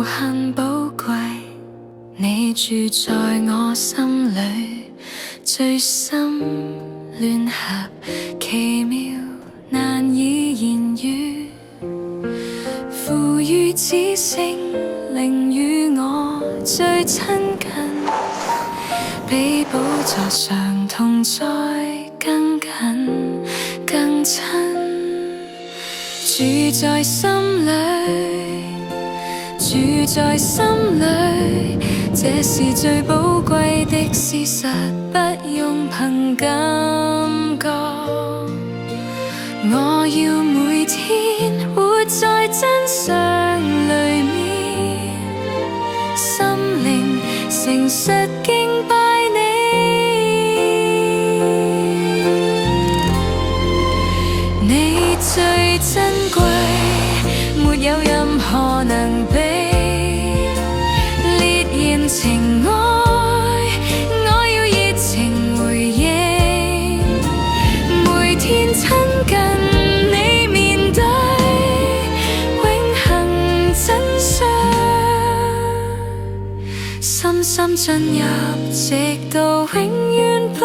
限寶貴，你住在我心裏，最深聯合，奇妙難以言語。父與子聖靈與我最親近，比寶座上同在更近更親。住在心裏，住在心裏，這是最寶貴的事實，不用憑感覺。我要每天活在真相裏面，心靈誠實敬拜你，你最珍貴，沒有任何能比。烈焰情愛，我要熱情回應，每天親近你，面對永恆真相，深深進入，直到永遠不